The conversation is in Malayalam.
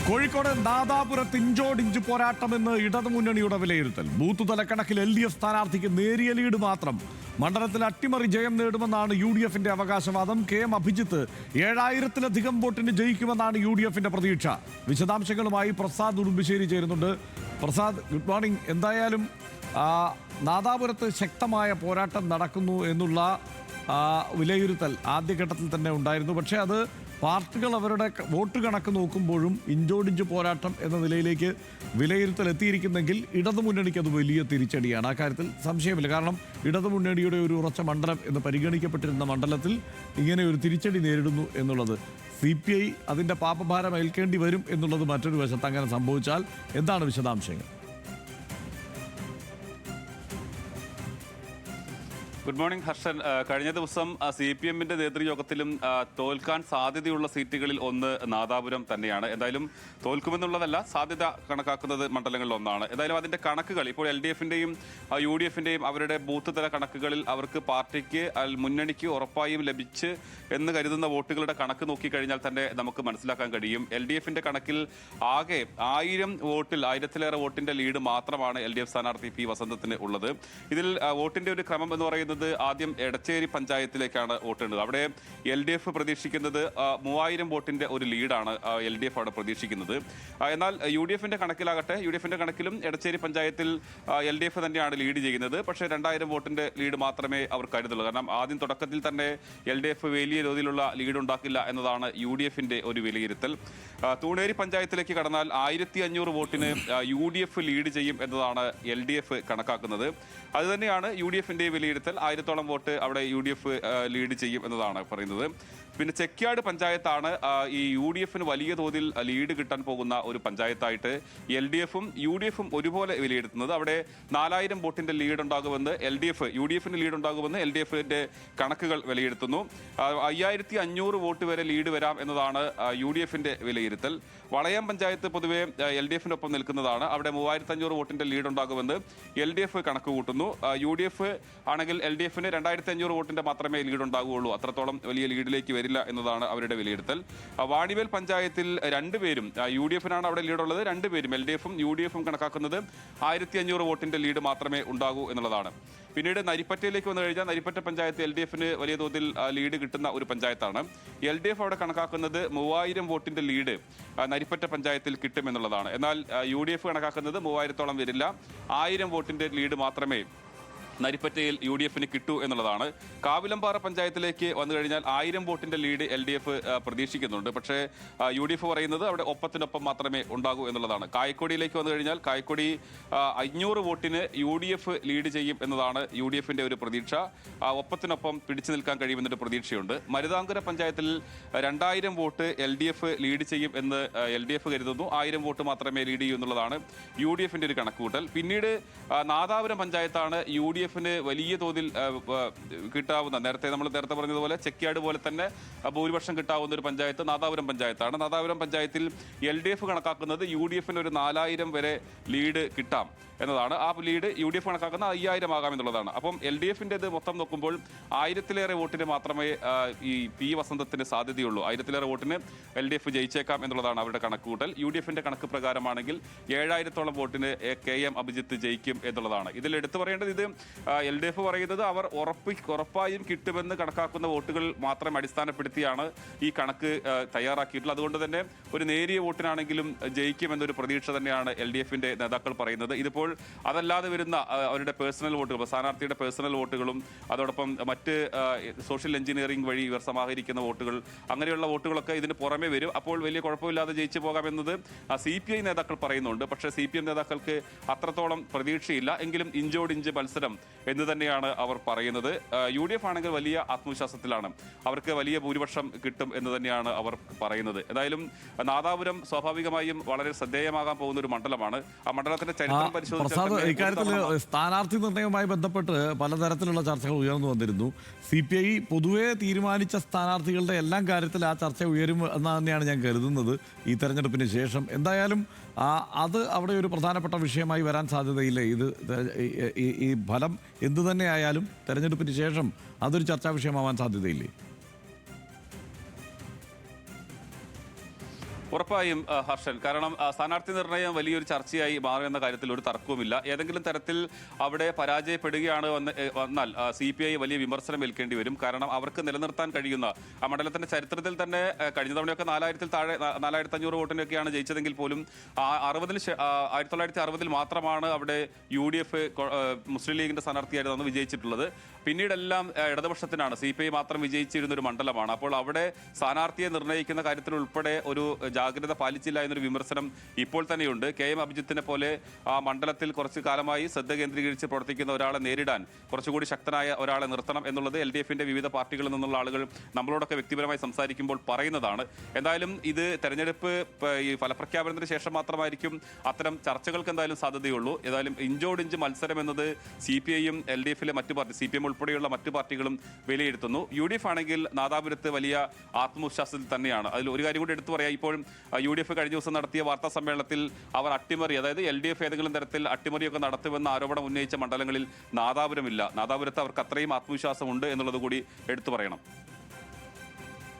കോഴിക്കോട് നാദാപുരത്ത് ഇഞ്ചോടിഞ്ച് പോരാട്ടമെന്ന് ഇടതുമുന്നണിയുടെ വിലയിരുത്തൽ. ബൂത്ത് തല കണക്കിൽ LDF സ്ഥാനാർത്ഥിക്ക് നേരിയ ലീഡ് മാത്രം. മണ്ഡലത്തിൽ അട്ടിമറി ജയം നേടുമെന്നാണ് UDFന്റെ അവകാശവാദം. KM അഭിജിത്ത് 7000-ലധികം വോട്ടിന് ജയിക്കുമെന്നാണ് UDFന്റെ പ്രതീക്ഷ. വിശദാംശങ്ങളുമായി പ്രസാദ് ഉടുമ്പശ്ശേരി ചേരുന്നുണ്ട്. Prasad, good morning. എന്തായാലും നാദാപുരത്ത് ശക്തമായ പോരാട്ടം നടക്കുന്നു എന്നുള്ള വിലയിരുത്തൽ ആദ്യഘട്ടത്തിൽ തന്നെ ഉണ്ടായിരുന്നു. പക്ഷേ അത് പാർട്ടികൾ അവരുടെ വോട്ട് കണക്ക് നോക്കുമ്പോഴും ഇഞ്ചോടിഞ്ച് പോരാട്ടം എന്ന നിലയിലേക്ക് വിലയിരുത്തൽ എത്തിയിരിക്കുന്നെങ്കിൽ ഇടതുമുന്നണിക്ക് അത് വലിയ തിരിച്ചടിയാണ്. ആ കാര്യത്തിൽ സംശയമില്ല. കാരണം ഇടതുമുന്നണിയുടെ ഒരു ഉറച്ച മണ്ഡലം എന്ന് പരിഗണിക്കപ്പെട്ടിരുന്ന മണ്ഡലത്തിൽ ഇങ്ങനെ ഒരു തിരിച്ചടി നേരിടുന്നു എന്നുള്ളത്, CPI അതിൻ്റെ പാപഭാരം ഏൽക്കേണ്ടി വരും എന്നുള്ളത് മറ്റൊരു വശത്ത്. അങ്ങനെ സംഭവിച്ചാൽ എന്താണ് വിശദാംശങ്ങൾ? Good morning Harshan. കഴിഞ്ഞ ദിവസം CPMന്റെ നേതൃയോഗത്തിലും തോൽക്കാൻ സാധ്യതയുള്ള സീറ്റുകളിൽ ഒന്ന് നാദാപുരം തന്നെയാണ്. എന്തായാലും തോൽക്കുമെന്നുള്ളതല്ല, സാധ്യത കണക്കാക്കുന്നത് മണ്ഡലങ്ങളിൽ ഒന്നാണ്. എന്തായാലും അതിന്റെ കണക്കുകൾ ഇപ്പോൾ LDFന്റെയും UDFന്റെയും അവരുടെ ബൂത്ത് തല കണക്കുകളിൽ അവർക്ക് പാർട്ടിക്ക് മുന്നണിക്ക് ഉറപ്പായും ലഭിച്ച് എന്ന് കരുതുന്ന വോട്ടുകളുടെ കണക്ക് നോക്കിക്കഴിഞ്ഞാൽ തന്നെ നമുക്ക് മനസ്സിലാക്കാൻ കഴിയും. LDFന്റെ കണക്കിൽ ആകെ 1000-ലേറെ വോട്ടിന്റെ ലീഡ് മാത്രമാണ് LDF സ്ഥാനാർത്ഥി P വസന്തത്തിന് ഉള്ളത്. ഇതിൽ വോട്ടിന്റെ ഒരു ക്രമം എന്ന് പറയുന്നത് ആദ്യം എടച്ചേരി പഞ്ചായത്തിലേക്കാണ് വോട്ടേണ്ടത്. അവിടെ LDF പ്രതീക്ഷിക്കുന്നത് 3000 വോട്ടിന്റെ ഒരു ലീഡാണ് LDF അവിടെ പ്രതീക്ഷിക്കുന്നത്. എന്നാൽ UDFന്റെ കണക്കിലാകട്ടെ, UDFന്റെ കണക്കിലും എടച്ചേരി പഞ്ചായത്തിൽ LDF തന്നെയാണ് ലീഡ് ചെയ്യുന്നത്. പക്ഷേ 2000 വോട്ടിന്റെ ലീഡ് മാത്രമേ അവർ കരുതുള്ളൂ. കാരണം ആദ്യം തുടക്കത്തിൽ തന്നെ LDF വലിയ തോതിലുള്ള ലീഡ് ഉണ്ടാക്കില്ല എന്നതാണ് UDFന്റെ ഒരു വിലയിരുത്തൽ. തൂണേരി പഞ്ചായത്തിലേക്ക് കടന്നാൽ 1500 വോട്ടിന് UDF ലീഡ് ചെയ്യും എന്നതാണ് LDF കണക്കാക്കുന്നത്. അതുതന്നെയാണ് UDFന്റെ വിലയിരുത്തൽ. 1000-ഓളം വോട്ട് അവിടെ UDF ലീഡ് ചെയ്യും എന്നതാണ് പറയുന്നത്. പിന്നെ ചെക്യാട് പഞ്ചായത്താണ് ഈ UDFന് വലിയ തോതിൽ ലീഡ് കിട്ടാൻ പോകുന്ന ഒരു പഞ്ചായത്തായിട്ട് LDFും UDFും ഒരുപോലെ വിലയിരുത്തുന്നത്. അവിടെ 4000 വോട്ടിന്റെ ലീഡ് ഉണ്ടാകുമെന്ന് UDFന് ലീഡ് ഉണ്ടാകുമെന്ന് LDFന്റെ കണക്കുകൾ വിലയിരുത്തുന്നു. 5500 വോട്ട് വരെ ലീഡ് വരാം എന്നതാണ് UDFന്റെ വിലയിരുത്തൽ. വളയം പഞ്ചായത്ത് പൊതുവെ LDFനൊപ്പം നിൽക്കുന്നതാണ്. അവിടെ 3500 വോട്ടിന്റെ ലീഡ് ഉണ്ടാകുമെന്ന് LDF കണക്ക് കൂട്ടുന്നു. UDF ആണെങ്കിൽ LDFന് 2500 വോട്ടിന്റെ മാത്രമേ ലീഡ് ഉണ്ടാകുകയുള്ളൂ. അത്രത്തോളം വലിയ ലീഡിലേക്ക് വരില്ല എന്നതാണ് അവരുടെ വിലയിരുത്തൽ. വാണിവേൽ പഞ്ചായത്തിൽ രണ്ടുപേരും UDFനാണ് അവിടെ ലീഡുള്ളത്. രണ്ടുപേരും LDFും UDFും കണക്കാക്കുന്നത് 1500 വോട്ടിന്റെ ലീഡ് മാത്രമേ ഉണ്ടാകൂ എന്നുള്ളതാണ്. പിന്നീട് നരിപ്പറ്റയിലേക്ക് വന്നു കഴിഞ്ഞാൽ നരിപ്പറ്റ പഞ്ചായത്ത് LDFന് വലിയ തോതിൽ ലീഡ് കിട്ടുന്ന ഒരു പഞ്ചായത്താണ്. LDF അവിടെ കണക്കാക്കുന്നത് 3000 വോട്ടിന്റെ ലീഡ് നരിപ്പറ്റ പഞ്ചായത്തിൽ കിട്ടുമെന്നുള്ളതാണ്. എന്നാൽ UDF കണക്കാക്കുന്നത് 3000-ഓളം വരില്ല, 1000 വോട്ടിന്റെ ലീഡ് മാത്രമേ നരിപ്പറ്റയിൽ UDFന് കിട്ടൂ എന്നുള്ളതാണ്. കാവിലമ്പാറ പഞ്ചായത്തിലേക്ക് വന്നു കഴിഞ്ഞാൽ 1000 വോട്ടിന്റെ ലീഡ് LDF പ്രതീക്ഷിക്കുന്നുണ്ട്. പക്ഷേ UDF പറയുന്നത് അവിടെ ഒപ്പത്തിനൊപ്പം മാത്രമേ ഉണ്ടാകൂ എന്നുള്ളതാണ്. കായക്കൊടിയിലേക്ക് വന്നു കഴിഞ്ഞാൽ കായക്കൊടി 500 വോട്ടിന് UDF ലീഡ് ചെയ്യും എന്നതാണ് UDFന്റെ ഒരു പ്രതീക്ഷ. ഒപ്പത്തിനൊപ്പം പിടിച്ചു നിൽക്കാൻ കഴിയുമെന്നൊരു പ്രതീക്ഷയുണ്ട്. മരുതാങ്കര പഞ്ചായത്തിൽ 2000 വോട്ട് LDF ലീഡ് ചെയ്യും എന്ന് LDF കരുതുന്നു. 1000 വോട്ട് മാത്രമേ ലീഡ് ചെയ്യൂ എന്നുള്ളതാണ് UDFന്റെ ഒരു കണക്കുകൂട്ടൽ. പിന്നീട് നാദാപുരം പഞ്ചായത്താണ് UDFന് വലിയ തോതിൽ കിട്ടാവുന്ന, നമ്മൾ നേരത്തെ പറഞ്ഞതുപോലെ ചെക്യാട് പോലെ തന്നെ ഭൂരിപക്ഷം കിട്ടാവുന്ന ഒരു പഞ്ചായത്ത് നാദാപുരം പഞ്ചായത്താണ്. നാദാപുരം പഞ്ചായത്തിൽ LDF കണക്കാക്കുന്നത് UDFന് ഒരു 4000 വരെ ലീഡ് കിട്ടാം എന്നതാണ്. ആ ലീഡ് UDF കണക്കാക്കുന്ന 5000 ആകാം എന്നുള്ളതാണ്. അപ്പം LDFന്റെ ഇത് മൊത്തം നോക്കുമ്പോൾ 1000-ലേറെ വോട്ടിന് മാത്രമേ ഈ P വസന്തത്തിന് സാധ്യതയുള്ളൂ. 1000-ലേറെ വോട്ടിന് LDF ജയിച്ചേക്കാം എന്നുള്ളതാണ് അവരുടെ കണക്കുകൂട്ടൽ. UDFന്റെ കണക്ക് പ്രകാരമാണെങ്കിൽ 7000-ഓളം വോട്ടിന് KM അഭിജിത്ത് ജയിക്കും എന്നുള്ളതാണ്. ഇതിൽ എടുത്തു പറയേണ്ടത്, ഇത് LDF പറയുന്നത് അവർ ഉറപ്പായും കിട്ടുമെന്ന് കണക്കാക്കുന്ന വോട്ടുകൾ മാത്രം അടിസ്ഥാനപ്പെടുത്തിയാണ് ഈ കണക്ക് തയ്യാറാക്കിയിട്ടുള്ളത്. അതുകൊണ്ട് തന്നെ ഒരു നേരിയ വോട്ടിനാണെങ്കിലും ജയിക്കുമെന്നൊരു പ്രതീക്ഷ തന്നെയാണ് LDFന്റെ നേതാക്കൾ പറയുന്നത്. ഇതിപ്പോൾ അതല്ലാതെ വരുന്ന അവരുടെ പേഴ്സണൽ വോട്ടുകൾ, സ്ഥാനാർത്ഥിയുടെ പേഴ്സണൽ വോട്ടുകളും അതോടൊപ്പം മറ്റ് സോഷ്യൽ എഞ്ചിനീയറിംഗ് വഴി ഇവർ സമാഹരിക്കുന്ന വോട്ടുകൾ, അങ്ങനെയുള്ള വോട്ടുകളൊക്കെ ഇതിന് പുറമെ വരും. അപ്പോൾ വലിയ കുഴപ്പമില്ലാതെ ജയിച്ചു പോകാമെന്നത് CPI നേതാക്കൾ പറയുന്നുണ്ട്. പക്ഷേ CPM നേതാക്കൾക്ക് അത്രത്തോളം പ്രതീക്ഷയില്ല. എങ്കിലും ഇഞ്ചോടിഞ്ച് മത്സരം എന്ന് തന്നെയാണ് അവർ പറയുന്നത്. UDF ആണെങ്കിൽ വലിയ ആത്മവിശ്വാസത്തിലാണ്, അവർക്ക് വലിയ ഭൂരിപക്ഷം കിട്ടും എന്ന് തന്നെയാണ് അവർ പറയുന്നത്. ഏതായാലും നാദാപുരം സ്വാഭാവികമായും വളരെ ശ്രദ്ധേയമാകാൻ പോകുന്ന ഒരു മണ്ഡലമാണ്. ആ മണ്ഡലത്തിന്റെ ചരിത്രം പരിശോധിച്ചാൽ ഇക്കാര്യത്തിൽ സ്ഥാനാർത്ഥി നിർണയവുമായി ബന്ധപ്പെട്ട് പലതരത്തിലുള്ള ചർച്ചകൾ ഉയർന്നു വന്നിരുന്നു. CPI പൊതുവെ തീരുമാനിച്ച സ്ഥാനാർത്ഥികളുടെ എല്ലാം കാര്യത്തിൽ ആ ചർച്ച ഉയരും എന്ന് തന്നെയാണ് ഞാൻ കരുതുന്നത് ഈ തെരഞ്ഞെടുപ്പിന് ശേഷം. എന്തായാലും അത് അവിടെ ഒരു പ്രധാനപ്പെട്ട വിഷയമായി വരാൻ സാധ്യതയില്ല. ഈ ഫലം എന്തു തന്നെയായാലും തെരഞ്ഞെടുപ്പിന് ശേഷം അതൊരു ചർച്ചാ വിഷയമാവാൻ സാധ്യതയില്ലേ? ഉറപ്പായും ഹർഷൻ, കാരണം സ്ഥാനാർത്ഥി നിർണയം വലിയൊരു ചർച്ചയായി മാറുമെന്ന കാര്യത്തിൽ ഒരു തർക്കവുമില്ല. ഏതെങ്കിലും തരത്തിൽ അവിടെ പരാജയപ്പെടുകയാണ് വന്നാൽ CPI വലിയ വിമർശനം ഏൽക്കേണ്ടി വരും. കാരണം അവർക്ക് നിലനിർത്താൻ കഴിയുന്ന ആ മണ്ഡലത്തിന്റെ ചരിത്രത്തിൽ തന്നെ കഴിഞ്ഞ തവണയൊക്കെ 4000-ൽ താഴെ 4500 വോട്ടിനൊക്കെയാണ് ജയിച്ചതെങ്കിൽ പോലും 1960-ൽ മാത്രമാണ് അവിടെ UDF മുസ്ലിം ലീഗിന്റെ സ്ഥാനാർത്ഥിയായിരുന്നു വിജയിച്ചിട്ടുള്ളത്. പിന്നീടെല്ലാം ഇടതുപക്ഷത്തിനാണ്. CPI മാത്രം വിജയിച്ചിരുന്ന ഒരു മണ്ഡലമാണ്. അപ്പോൾ അവിടെ സ്ഥാനാർത്ഥിയെ നിർണ്ണയിക്കുന്ന കാര്യത്തിൽ ഉൾപ്പെടെ ഒരു ജാഗ്രത പാലിച്ചില്ല എന്നൊരു വിമർശനം ഇപ്പോൾ തന്നെയുണ്ട്. KM അഭിജിത്തിനെ പോലെ ആ മണ്ഡലത്തിൽ കുറച്ചു കാലമായി ശ്രദ്ധ കേന്ദ്രീകരിച്ച് പ്രവർത്തിക്കുന്ന ഒരാളെ നേരിടാൻ കുറച്ചുകൂടി ശക്തനായ ഒരാളെ നിർത്തണം എന്നുള്ളത് LDFന്റെ വിവിധ പാർട്ടികളിൽ നിന്നുള്ള ആളുകൾ നമ്മളോടൊക്കെ വ്യക്തിപരമായി സംസാരിക്കുമ്പോൾ പറയുന്നതാണ്. എന്തായാലും ഇത് തെരഞ്ഞെടുപ്പ് ഈ ഫലപ്രഖ്യാപനത്തിന് ശേഷം മാത്രമായിരിക്കും അത്തരം ചർച്ചകൾക്ക് എന്തായാലും സാധ്യതയുള്ളൂ. ഏതായാലും ഇഞ്ചോടിഞ്ച് മത്സരം എന്നത് CPIയും LDFിലെ മറ്റു പാർട്ടി CPM ഉൾപ്പെടെയുള്ള മറ്റു പാർട്ടികളും വിലയിരുത്തുന്നു. UDF ആണെങ്കിൽ നാദാപുരത്ത് വലിയ ആത്മവിശ്വാസത്തിൽ തന്നെയാണ്. അതിൽ ഒരു കാര്യം കൂടി എടുത്തു പറയാം. ഇപ്പോൾ UDF കഴിഞ്ഞ ദിവസം നടത്തിയ വാർത്താ സമ്മേളനത്തിൽ അവർ അട്ടിമറി, അതായത് LDF ഏതെങ്കിലും തരത്തിൽ അട്ടിമറിയൊക്കെ നടത്തുമെന്ന ആരോപണം ഉന്നയിച്ച മണ്ഡലങ്ങളിൽ നാദാപുരമില്ല. നാദാപുരത്ത് അവർക്ക് അത്രയും ആത്മവിശ്വാസമുണ്ട് എന്നുള്ളത് കൂടി എടുത്തു പറയണം.